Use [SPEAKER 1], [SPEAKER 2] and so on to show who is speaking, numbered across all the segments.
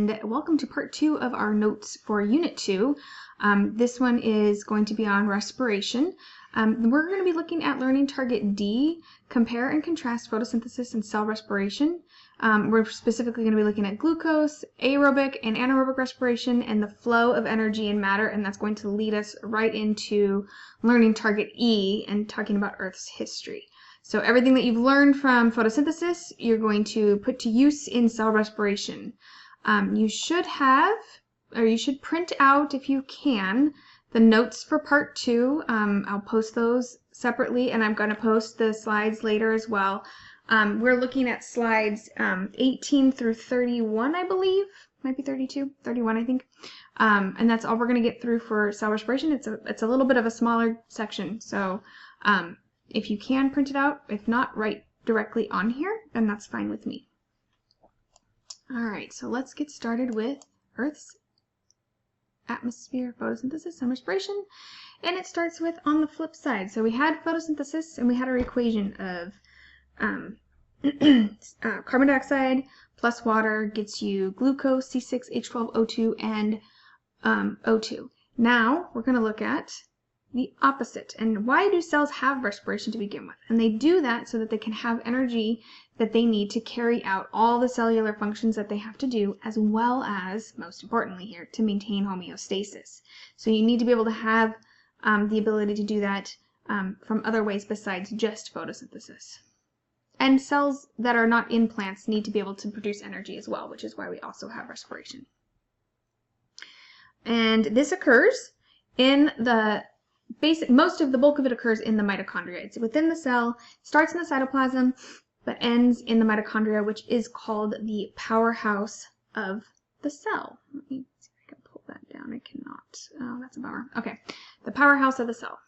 [SPEAKER 1] and welcome to part 2 of our notes for Unit 2. This one is going to be on respiration. We're going to be looking at learning target D, compare and contrast photosynthesis and cell respiration. We're specifically going to be looking at glucose, aerobic and anaerobic respiration, and the flow of energy and matter, and that's going to lead us right into learning target E and talking about Earth's history. So everything that you've learned from photosynthesis, you're going to put to use in cell respiration. You should print out, if you can, the notes for part 2. I'll post those separately, and I'm going to post the slides later as well. We're looking at slides 18 through 31, I believe. Might be 32, 31, I think. And that's all we're going to get through for cell respiration. It's a little bit of a smaller section, so if you can print it out, if not, write directly on here, then that's fine with me. Alright, so let's get started with Earth's atmosphere, photosynthesis, and respiration. And it starts with on the flip side. So we had photosynthesis, and we had our equation of carbon dioxide plus water gets you glucose, C6H12O2, and O2. Now we're going to look at the opposite. And why do cells have respiration to begin with? And they do that so that they can have energy that they need to carry out all the cellular functions that they have to do, as well as, most importantly here, to maintain homeostasis. So you need to be able to have the ability to do that from other ways besides just photosynthesis. And cells that are not in plants need to be able to produce energy as well, which is why we also have respiration. And this occurs in the most of the bulk of it occurs in the mitochondria. It's within the cell, starts in the cytoplasm, but ends in the mitochondria, which is called the powerhouse of the cell. Let me see if I can pull that down. I cannot. Oh, that's a bummer. Okay, the powerhouse of the cell.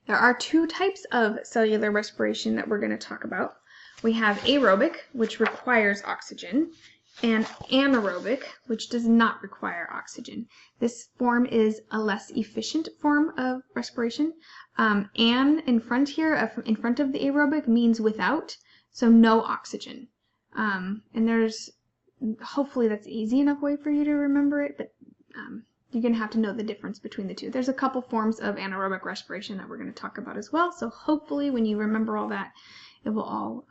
[SPEAKER 1] There are two types of cellular respiration that we're going to talk about. We have aerobic, which requires oxygen, and anaerobic, which does not require oxygen. This form is a less efficient form of respiration. An in front here, in front of the aerobic, means without, so no oxygen. And there's, hopefully that's easy enough way for you to remember it, but you're going to have to know the difference between the two. There's a couple forms of anaerobic respiration that we're going to talk about as well, so hopefully when you remember all that, it will all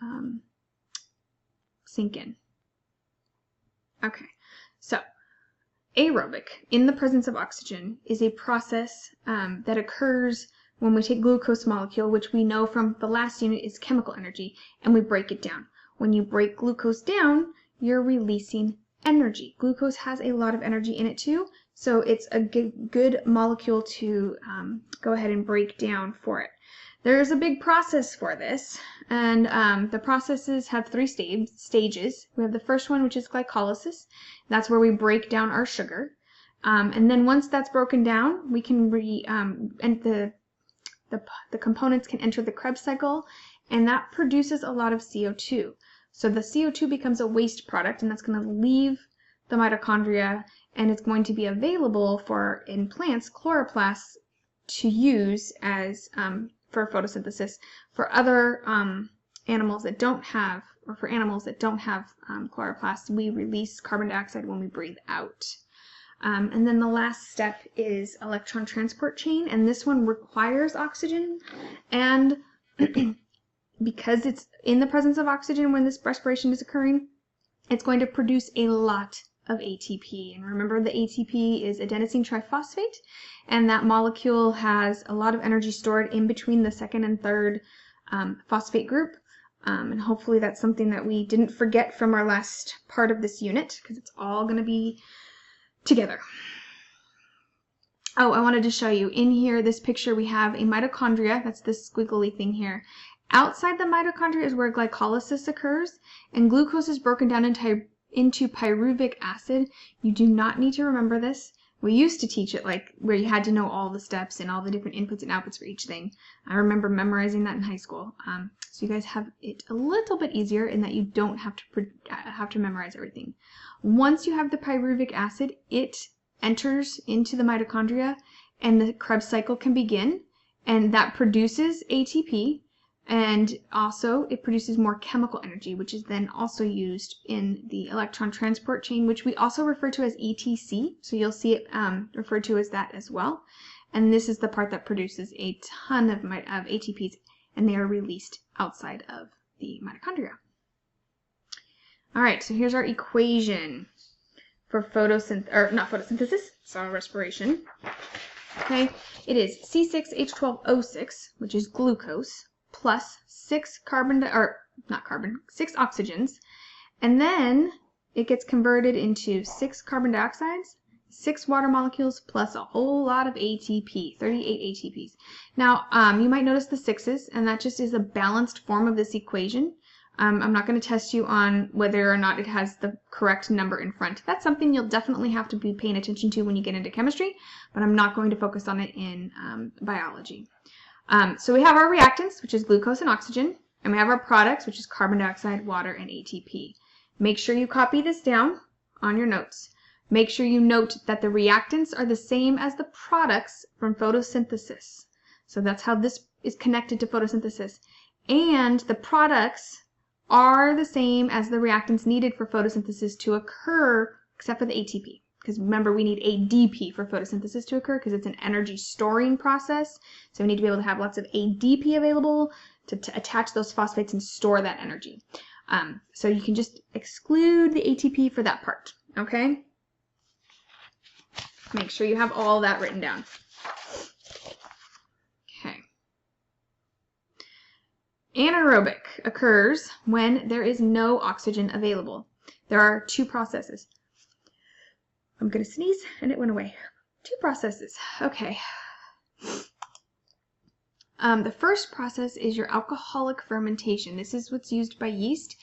[SPEAKER 1] sink in. Okay, so aerobic, in the presence of oxygen, is a process that occurs when we take glucose molecule, which we know from the last unit is chemical energy, and we break it down. When you break glucose down, you're releasing energy. Glucose has a lot of energy in it too, so it's a good molecule to go ahead and break down for it. There's a big process for this, and the processes have 3 stages. We have the first one, which is glycolysis. That's where we break down our sugar. And then once that's broken down, we can and the components can enter the Krebs cycle, and that produces a lot of CO2. So the CO2 becomes a waste product, and that's going to leave the mitochondria, and it's going to be available for, in plants, chloroplasts to use as for photosynthesis. For other animals that don't have, or for animals that don't have chloroplasts, we release carbon dioxide when we breathe out. And then the last step is electron transport chain, and this one requires oxygen, and because it's in the presence of oxygen when this respiration is occurring, it's going to produce a lot of ATP. And remember, the ATP is adenosine triphosphate, and that molecule has a lot of energy stored in between the second and third phosphate group. And hopefully that's something that we didn't forget from our last part of this unit, because it's all going to be together. Oh, I wanted to show you in here, this picture, we have a mitochondria. That's this squiggly thing here. Outside the mitochondria is where glycolysis occurs, and glucose is broken down into pyruvic acid. You do not need to remember this. We used to teach it like where you had to know all the steps and all the different inputs and outputs for each thing. I remember memorizing that in high school. So you guys have it a little bit easier in that you don't have to memorize everything. Once you have the pyruvic acid, it enters into the mitochondria, and the Krebs cycle can begin, and that produces ATP. And also it produces more chemical energy, which is then also used in the electron transport chain, which we also refer to as ETC. So you'll see it referred to as that as well. And this is the part that produces a ton of ATPs, and they are released outside of the mitochondria. All right, so here's our equation for cell respiration. Okay, it is C6H12O6, which is glucose, plus 6 oxygens, and then it gets converted into 6 carbon dioxides, 6 water molecules, plus a whole lot of ATP, 38 ATPs. Now, you might notice the 6's, and that just is a balanced form of this equation. I'm not going to test you on whether or not it has the correct number in front. That's something you'll definitely have to be paying attention to when you get into chemistry, but I'm not going to focus on it in biology. So we have our reactants, which is glucose and oxygen, and we have our products, which is carbon dioxide, water, and ATP. Make sure you copy this down on your notes. Make sure you note that the reactants are the same as the products from photosynthesis. So that's how this is connected to photosynthesis. And the products are the same as the reactants needed for photosynthesis to occur, except for the ATP. Because remember, we need ADP for photosynthesis to occur because it's an energy storing process. So we need to be able to have lots of ADP available to attach those phosphates and store that energy. So you can just exclude the ATP for that part, okay? Make sure you have all that written down. Okay. Anaerobic occurs when there is no oxygen available. There are 2 processes. I'm going to sneeze, and it went away. 2 processes. Okay. The first process is your alcoholic fermentation. This is what's used by yeast.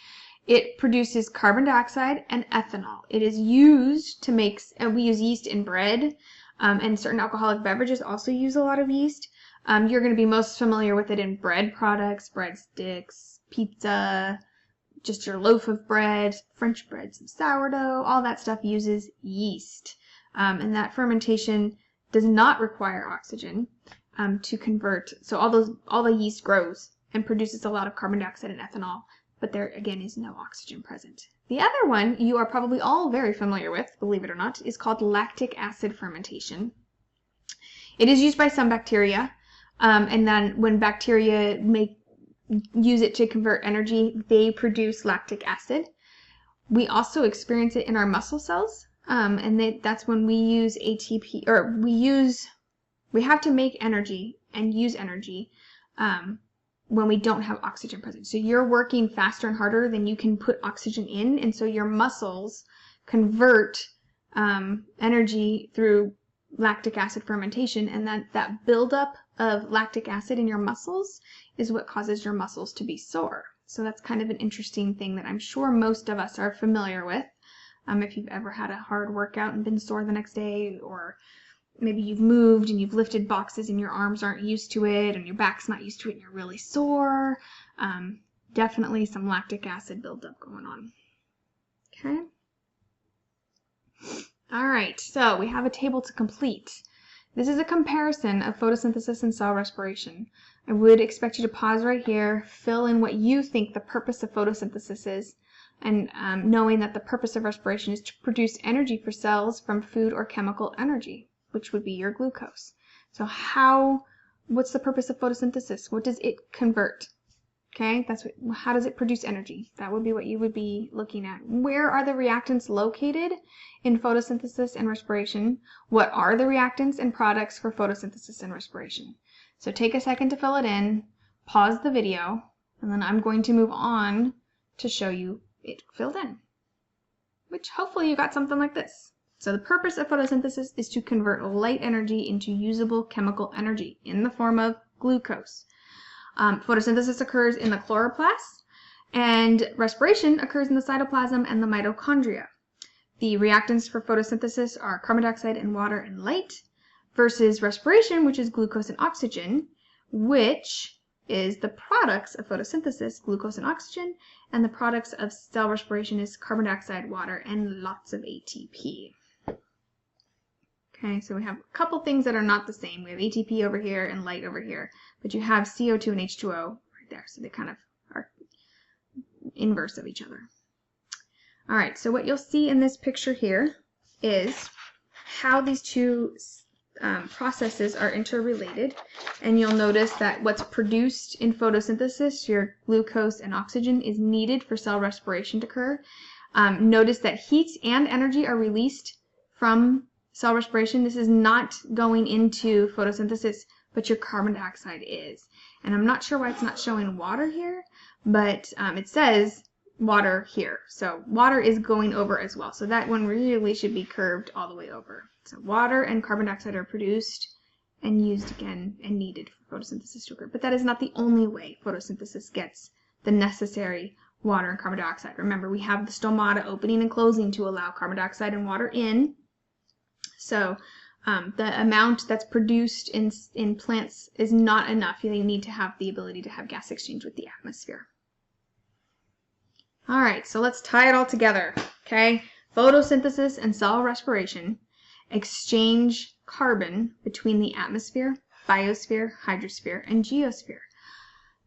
[SPEAKER 1] It produces carbon dioxide and ethanol. It is used to make, we use yeast in bread, and certain alcoholic beverages also use a lot of yeast. You're going to be most familiar with it in bread products, breadsticks, pizza, just your loaf of bread, French bread, some sourdough, all that stuff uses yeast. And that fermentation does not require oxygen to convert. So all the yeast grows and produces a lot of carbon dioxide and ethanol, but there again is no oxygen present. The other one you are probably all very familiar with, believe it or not, is called lactic acid fermentation. It is used by some bacteria, and then when bacteria use it to convert energy, they produce lactic acid. We also experience it in our muscle cells, and that's when we use ATP, or we have to make energy and use energy when we don't have oxygen present. So you're working faster and harder than you can put oxygen in, and so your muscles convert energy through lactic acid fermentation, and that buildup of lactic acid in your muscles is what causes your muscles to be sore. So that's kind of an interesting thing that I'm sure most of us are familiar with. If you've ever had a hard workout and been sore the next day, or maybe you've moved and you've lifted boxes and your arms aren't used to it and your back's not used to it and you're really sore, definitely some lactic acid buildup going on. Okay. All right, so we have a table to complete. This is a comparison of photosynthesis and cell respiration. I would expect you to pause right here, fill in what you think the purpose of photosynthesis is, and knowing that the purpose of respiration is to produce energy for cells from food or chemical energy, which would be your glucose. So what's the purpose of photosynthesis? What does it convert? Okay, how does it produce energy? That would be what you would be looking at. Where are the reactants located in photosynthesis and respiration? What are the reactants and products for photosynthesis and respiration? So take a second to fill it in, pause the video, and then I'm going to move on to show you it filled in, which hopefully you got something like this. So the purpose of photosynthesis is to convert light energy into usable chemical energy in the form of glucose. Photosynthesis occurs in the chloroplast, and respiration occurs in the cytoplasm and the mitochondria. The reactants for photosynthesis are carbon dioxide and water and light, versus respiration, which is glucose and oxygen, which is the products of photosynthesis, glucose and oxygen, and the products of cell respiration is carbon dioxide, water, and lots of ATP. Okay, so we have a couple things that are not the same. We have ATP over here and light over here, but you have CO2 and H2O right there. So they kind of are inverse of each other. All right, so what you'll see in this picture here is how these two processes are interrelated, and you'll notice that what's produced in photosynthesis, your glucose and oxygen, is needed for cell respiration to occur. Notice that heat and energy are released from cell respiration. This is not going into photosynthesis, but your carbon dioxide is. And I'm not sure why it's not showing water here, but it says water here. So water is going over as well. So that one really should be curved all the way over. So water and carbon dioxide are produced and used again and needed for photosynthesis to occur. But that is not the only way photosynthesis gets the necessary water and carbon dioxide. Remember, we have the stomata opening and closing to allow carbon dioxide and water in. So the amount that's produced in plants is not enough. They need to have the ability to have gas exchange with the atmosphere. All right, so let's tie it all together, okay? Photosynthesis and cell respiration exchange carbon between the atmosphere, biosphere, hydrosphere, and geosphere.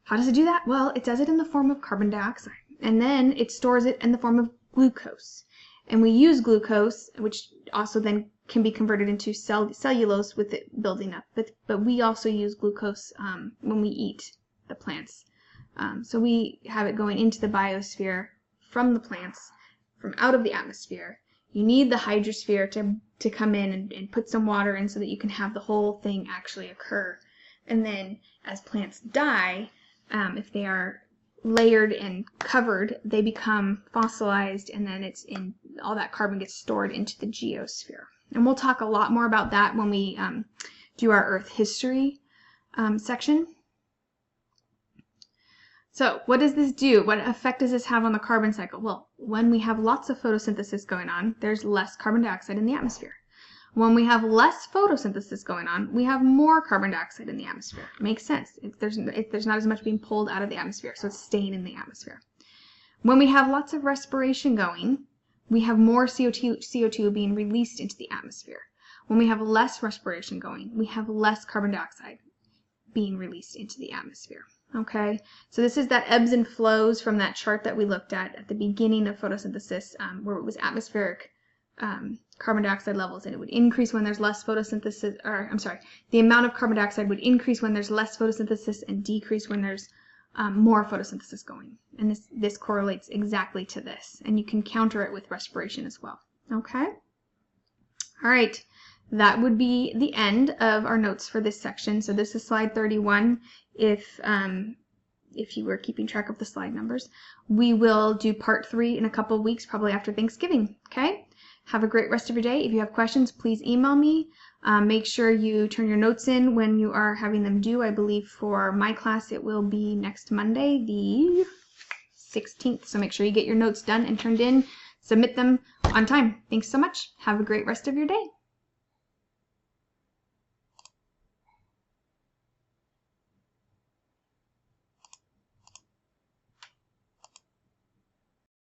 [SPEAKER 1] How does it do that? Well, it does it in the form of carbon dioxide, and then it stores it in the form of glucose. And we use glucose, which also then can be converted into cellulose with it building up. But we also use glucose when we eat the plants. So we have it going into the biosphere from the plants, from out of the atmosphere. You need the hydrosphere to come in and put some water in so that you can have the whole thing actually occur. And then as plants die, if they are layered and covered, they become fossilized, and then all that carbon gets stored into the geosphere. And we'll talk a lot more about that when we do our Earth history section. So what does this do? What effect does this have on the carbon cycle? Well, when we have lots of photosynthesis going on, there's less carbon dioxide in the atmosphere. When we have less photosynthesis going on, we have more carbon dioxide in the atmosphere. Makes sense. If there's not as much being pulled out of the atmosphere, so it's staying in the atmosphere. When we have lots of respiration going, we have more CO2 being released into the atmosphere. When we have less respiration going, we have less carbon dioxide being released into the atmosphere. Okay, so this is that ebbs and flows from that chart that we looked at the beginning of photosynthesis, where it was atmospheric carbon dioxide levels, and it would increase when there's less photosynthesis, or I'm sorry, the amount of carbon dioxide would increase when there's less photosynthesis and decrease when there's more photosynthesis going. And this correlates exactly to this, and you can counter it with respiration as well. Okay, all right. That would be the end of our notes for this section. So this is slide 31. If you were keeping track of the slide numbers, we will do part 3 in a couple of weeks, probably after Thanksgiving. Okay. Have a great rest of your day. If you have questions, please email me. Make sure you turn your notes in when you are having them due. I believe for my class it will be next Monday, the 16th. So make sure you get your notes done and turned in. Submit them on time. Thanks so much. Have a great rest of your day.